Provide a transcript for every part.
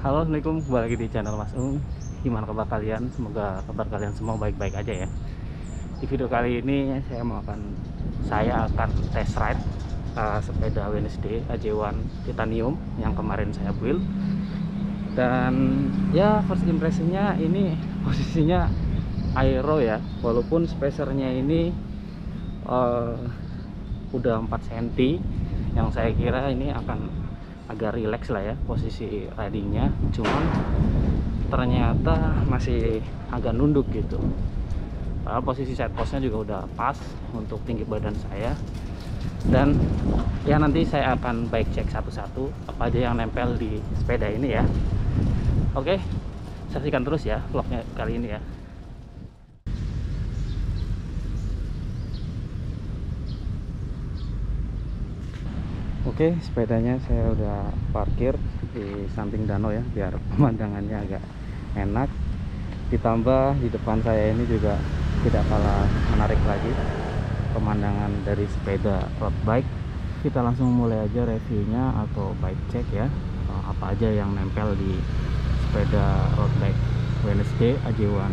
Halo, assalamualaikum, kembali lagi di channel Mas Ung. Gimana kabar kalian? Semoga kabar kalian semua baik-baik aja ya. Di video kali ini saya akan test ride sepeda Wednesday AJ1 Titanium yang kemarin saya build. Dan ya first impressionnya ini posisinya aero ya, walaupun spacernya ini udah 4 cm, yang saya kira ini akan agak rileks lah ya posisi ridingnya, cuman ternyata masih agak nunduk gitu. Posisi side postnya juga udah pas untuk tinggi badan saya. Dan ya nanti saya akan bike check satu-satu apa aja yang nempel di sepeda ini ya. Oke, saksikan terus ya vlognya kali ini ya. Oke, sepedanya saya udah parkir di samping danau ya, biar pemandangannya agak enak. Ditambah di depan saya ini juga tidak kalah menarik lagi pemandangan dari sepeda road bike. Kita langsung mulai aja reviewnya atau bike check ya, apa aja yang nempel di sepeda road bike Wednesday AJ1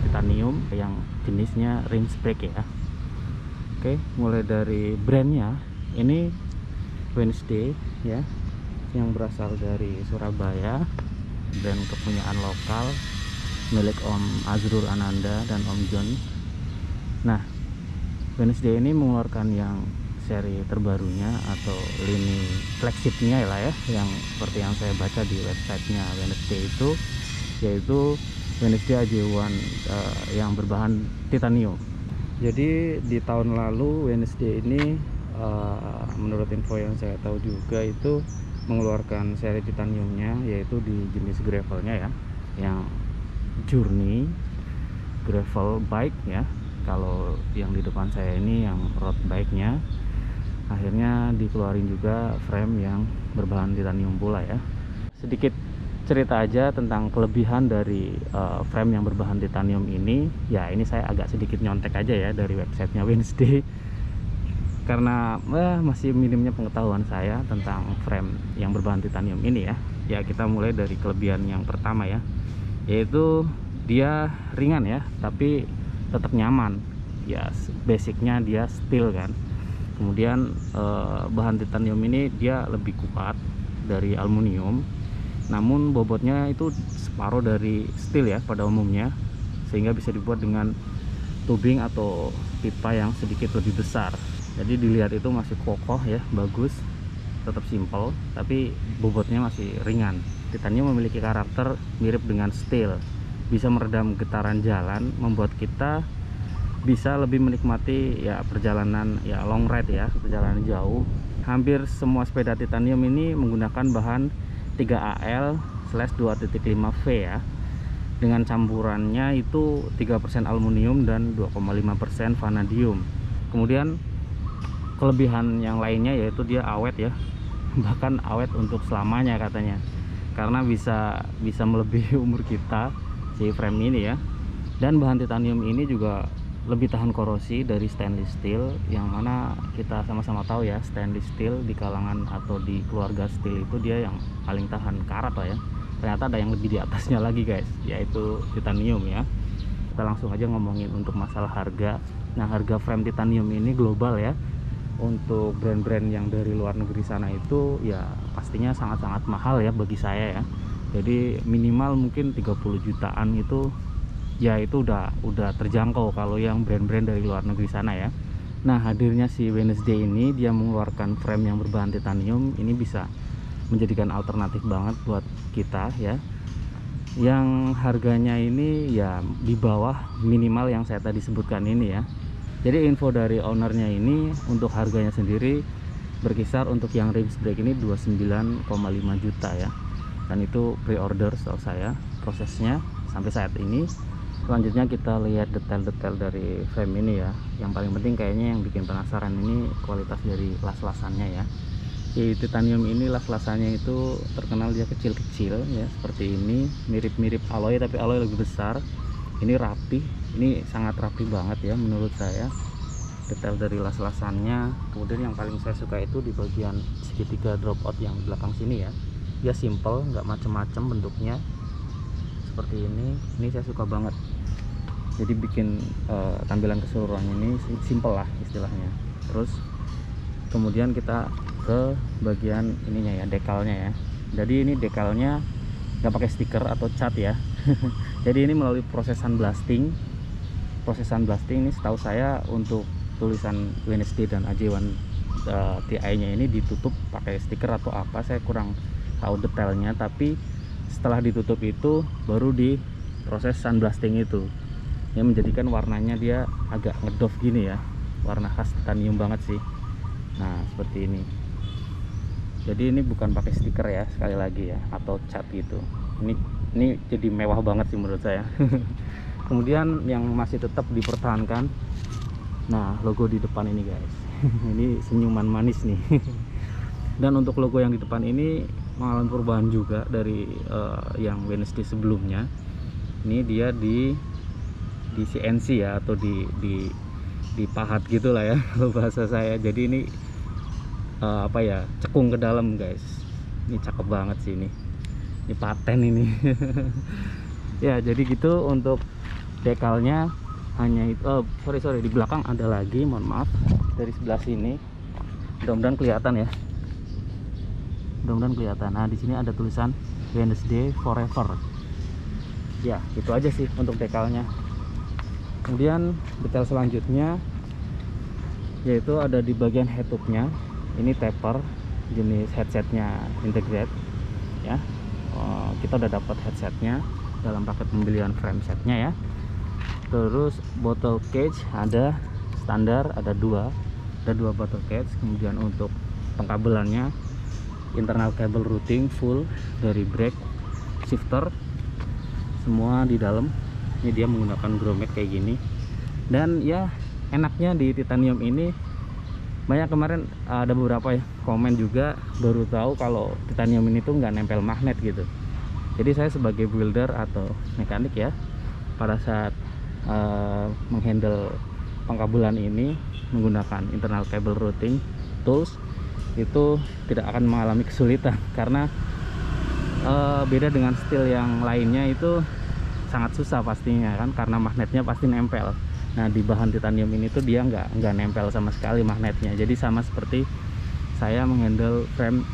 Titanium yang jenisnya rim brake ya. Oke, mulai dari brandnya, ini Wednesday ya, yang berasal dari Surabaya, brand kepunyaan lokal milik Om Azrul Ananda dan Om John. Nah, Wednesday ini mengeluarkan yang seri terbarunya atau lini flagshipnya lah ya, yang seperti yang saya baca di websitenya Wednesday itu, yaitu Wednesday AJ1 yang berbahan titanium. Jadi di tahun lalu Wednesday ini menurut info yang saya tahu juga itu mengeluarkan seri titaniumnya, yaitu di jenis gravelnya ya, yang Journey gravel bike ya. Kalau yang di depan saya ini yang road bike nya, akhirnya dikeluarin juga frame yang berbahan titanium pula ya. Sedikit cerita aja tentang kelebihan dari frame yang berbahan titanium ini ya. Ini saya agak sedikit nyontek aja ya dari websitenya Wednesday, karena masih minimnya pengetahuan saya tentang frame yang berbahan titanium ini ya. Ya, kita mulai dari kelebihan yang pertama ya, yaitu dia ringan ya, tapi tetap nyaman ya. Basicnya dia steel kan. Kemudian bahan titanium ini dia lebih kuat dari aluminium, namun bobotnya itu separuh dari steel ya pada umumnya, sehingga bisa dibuat dengan tubing atau pipa yang sedikit lebih besar. Jadi dilihat itu masih kokoh ya, bagus, tetap simple, tapi bobotnya masih ringan. Titanium memiliki karakter mirip dengan steel, bisa meredam getaran jalan, membuat kita bisa lebih menikmati ya perjalanan ya long ride ya, perjalanan jauh. Hampir semua sepeda titanium ini menggunakan bahan 3AL/2.5V ya, dengan campurannya itu 3% aluminium dan 2,5% vanadium. Kemudian kelebihan yang lainnya yaitu dia awet ya, bahkan awet untuk selamanya katanya, karena bisa melebihi umur kita si frame ini ya. Dan bahan titanium ini juga lebih tahan korosi dari stainless steel, yang mana kita sama-sama tahu ya, stainless steel di kalangan atau di keluarga steel itu dia yang paling tahan karat lah ya. Ternyata ada yang lebih di atasnya lagi guys, yaitu titanium ya. Kita langsung aja ngomongin untuk masalah harga. Nah, harga frame titanium ini global ya, untuk brand-brand yang dari luar negeri sana itu ya pastinya sangat-sangat mahal ya bagi saya ya. Jadi minimal mungkin 30 jutaan itu ya, itu udah terjangkau kalau yang brand-brand dari luar negeri sana ya. Nah, hadirnya si Wednesday ini, dia mengeluarkan frame yang berbahan titanium ini bisa menjadikan alternatif banget buat kita ya, yang harganya ini ya di bawah minimal yang saya tadi sebutkan ini ya. Jadi info dari ownernya ini, untuk harganya sendiri berkisar untuk yang rim brake ini 29,5 juta ya. Dan itu pre-order setahu saya prosesnya sampai saat ini. Selanjutnya kita lihat detail-detail dari frame ini ya. Yang paling penting kayaknya yang bikin penasaran ini kualitas dari las-lasannya ya. Di titanium ini las-lasannya itu terkenal dia kecil-kecil ya, seperti ini, mirip-mirip alloy tapi alloy lebih besar. Ini rapi, ini sangat rapi banget ya menurut saya, detail dari las-lasannya. Kemudian yang paling saya suka itu di bagian segitiga dropout yang belakang sini ya, dia simple, nggak macem-macem bentuknya seperti ini saya suka banget. Jadi bikin tampilan keseluruhan ini simple lah istilahnya. Terus kemudian kita ke bagian ininya ya, dekalnya ya. Jadi ini dekalnya nggak pakai stiker atau cat ya. Jadi ini melalui proses sandblasting. Proses sandblasting ini setahu saya untuk tulisan WNSD dan AJ1 Ti nya ini ditutup pakai stiker atau apa, saya kurang tahu detailnya. Tapi setelah ditutup itu baru di proses sandblasting itu yang menjadikan warnanya dia agak ngedove gini ya, warna khas titanium banget sih. Nah seperti ini. Jadi ini bukan pakai stiker ya, sekali lagi ya, atau cat gitu. Ini jadi mewah banget sih menurut saya. Kemudian yang masih tetap dipertahankan, nah logo di depan ini guys. Ini senyuman manis nih. Dan untuk logo yang di depan ini mengalami perubahan juga dari yang WNSD sebelumnya. Ini dia di CNC ya, atau dipahat gitu lah ya kalau bahasa saya. Jadi ini apa ya, cekung ke dalam guys. Ini cakep banget sih ini paten ini. Ya jadi gitu untuk dekalnya. Hanya itu, sorry di belakang ada lagi, mohon maaf, dari sebelah sini. Mudah-mudahan kelihatan ya, mudah-mudahan kelihatan. Nah di sini ada tulisan WNSD Forever. Ya itu aja sih untuk dekalnya. Kemudian detail selanjutnya yaitu ada di bagian headtube-nya. Ini taper jenis headsetnya integrate ya. Kita udah dapat headsetnya dalam paket pembelian frame setnya ya. Terus bottle cage ada standar, ada dua bottle cage. Kemudian untuk pengkabelannya internal cable routing full dari brake, shifter, semua di dalam. Ini dia menggunakan grommet kayak gini. Dan ya enaknya di titanium ini, banyak kemarin ada beberapa ya komen juga baru tahu kalau titanium ini tuh nggak nempel magnet gitu. Jadi saya sebagai builder atau mekanik ya, pada saat menghandle pengkabelan ini menggunakan internal cable routing tools itu tidak akan mengalami kesulitan, karena beda dengan steel yang lainnya itu sangat susah pastinya kan, karena magnetnya pasti nempel. Nah di bahan titanium ini tuh dia nggak nempel sama sekali magnetnya. Jadi sama seperti saya menghandle frame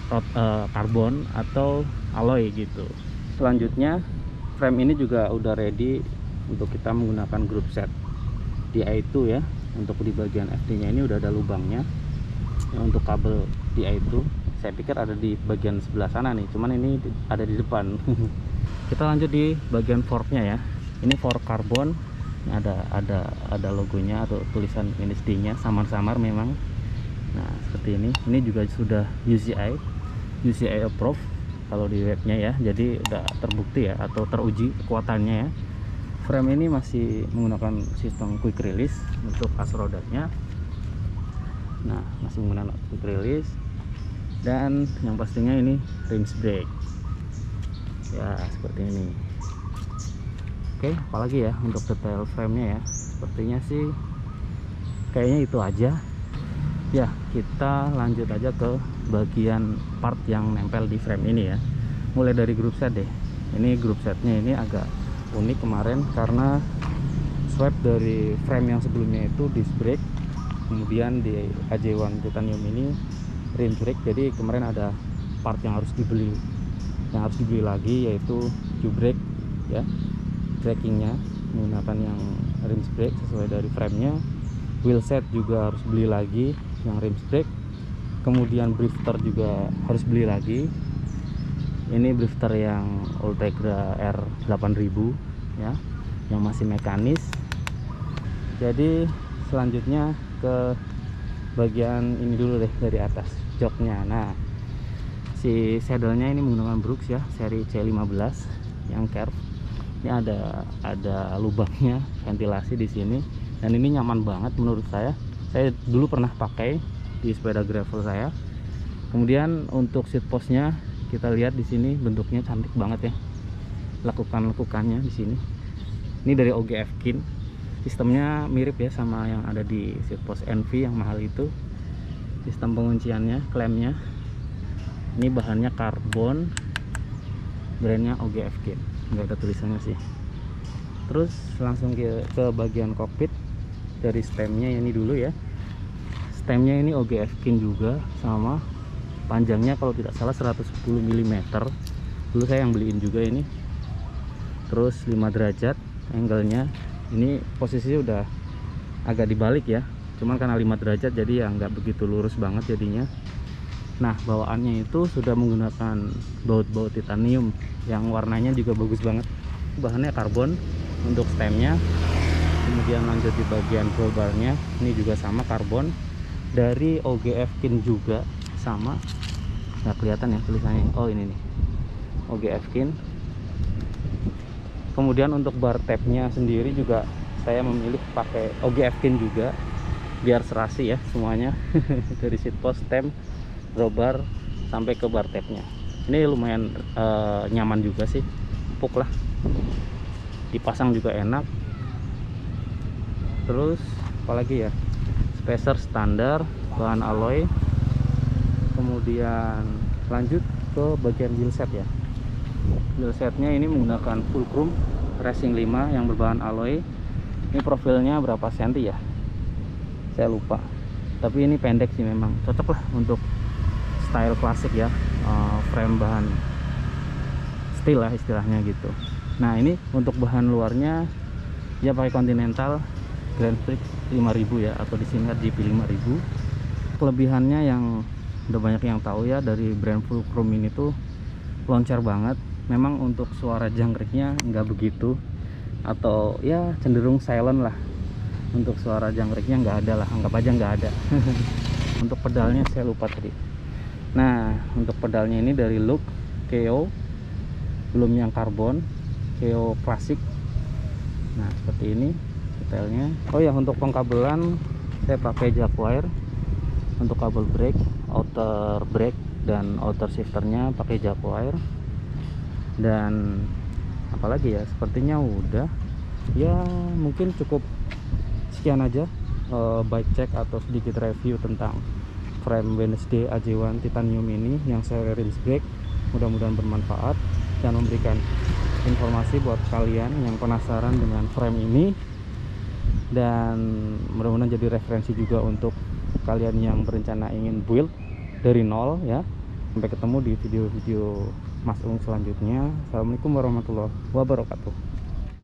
karbon atau alloy gitu. Selanjutnya frame ini juga udah ready untuk kita menggunakan group set Di2 ya. Untuk di bagian FD nya ini udah ada lubangnya ya, untuk kabel Di2 saya pikir ada di bagian sebelah sana nih, cuman ini ada di depan. Kita lanjut di bagian forknya ya. Ini fork karbon, ada logonya atau tulisan WNSD nya samar-samar memang. Nah seperti ini juga sudah UCI approved kalau di webnya ya, jadi udah terbukti ya atau teruji kekuatannya ya. Frame ini masih menggunakan sistem quick release untuk as rodanya. Nah masih menggunakan quick release, dan yang pastinya ini rim brake ya seperti ini. Oke, apalagi ya untuk detail framenya ya, sepertinya sih kayaknya itu aja ya. Kita lanjut aja ke bagian part yang nempel di frame ini ya, mulai dari group set deh. Ini group setnya ini agak unik kemarin karena swap dari frame yang sebelumnya itu disc brake, kemudian di AJ1 titanium ini rim brake. Jadi kemarin ada part yang harus dibeli lagi, yaitu Q-brake ya, brackingnya menggunakan yang rim brake sesuai dari framenya. Wheel set juga harus beli lagi yang rim brake, kemudian drifter juga harus beli lagi. Ini drifter yang Ultegra R8000 ya, yang masih mekanis. Jadi selanjutnya ke bagian ini dulu deh, dari atas joknya. Nah si saddle-nya ini menggunakan Brooks ya, seri C15 yang curve. Ini ada lubangnya ventilasi di sini, dan ini nyaman banget menurut saya. Saya dulu pernah pakai di sepeda gravel saya. Kemudian untuk seat postnya kita lihat di sini, bentuknya cantik banget ya, lekukannya di sini. Ini dari OGF Kin. Sistemnya mirip ya sama yang ada di seat post NV yang mahal itu. Sistem pengunciannya, klemnya. Ini bahannya karbon brandnya OGF Kin, nggak ada tulisannya sih. Terus langsung ke bagian kokpit. Dari stemnya ini dulu ya, stemnya ini OGF Kin juga, sama panjangnya kalau tidak salah 110 mm. Dulu saya yang beliin juga ini. Terus 5 derajat angle-nya, ini posisinya udah agak dibalik ya, cuman karena 5 derajat jadi ya nggak begitu lurus banget jadinya. Nah, bawaannya itu sudah menggunakan baut-baut titanium yang warnanya juga bagus banget. Bahannya karbon untuk stemnya. Kemudian lanjut di bagian crowbarnya, ini juga sama karbon dari OGF Kin juga, sama. Nggak kelihatan ya tulisannya. Oh, ini nih OGF Kin. Kemudian untuk bar tabnya sendiri juga saya memilih pakai OGF Kin juga, biar serasi ya semuanya. Dari seat post, stem, crowbar sampai ke bar tabnya. Ini lumayan nyaman juga sih, empuk lah, dipasang juga enak. Terus apalagi ya, spacer standar bahan alloy. Kemudian lanjut ke bagian wheelset ya. Wheelsetnya ini menggunakan Fulcrum Racing 5 yang berbahan alloy. Ini profilnya berapa senti ya, saya lupa, tapi ini pendek sih, memang cocok lah untuk style klasik ya. Frame bahan steel lah istilahnya gitu. Nah, ini untuk bahan luarnya ya pakai Continental Grand Prix 5000 ya, atau disingkat GP 5000. Kelebihannya yang udah banyak yang tahu ya, dari brand Fulcrum ini tuh loncar banget. Memang untuk suara jangkriknya nggak begitu, atau ya cenderung silent lah. Untuk suara jangkriknya nggak ada lah, anggap aja nggak ada. Untuk pedalnya saya lupa tadi. Nah, untuk pedalnya ini dari Look KO, belum yang karbon, KO klasik. Nah, seperti ini detailnya. Oh ya, untuk pengkabelan saya pakai Jackwire. Untuk kabel brake, outer brake dan outer shifternya pakai Jackwire. Dan apalagi ya, sepertinya udah ya, mungkin cukup sekian aja bike check atau sedikit review tentang frame Wednesday AJ1 titanium ini yang saya rinse brake. Mudah-mudahan bermanfaat dan memberikan informasi buat kalian yang penasaran dengan frame ini, dan mudah-mudahan jadi referensi juga untuk kalian yang berencana ingin build dari nol ya. Sampai ketemu di video-video Mas Ung selanjutnya. Assalamualaikum warahmatullahi wabarakatuh.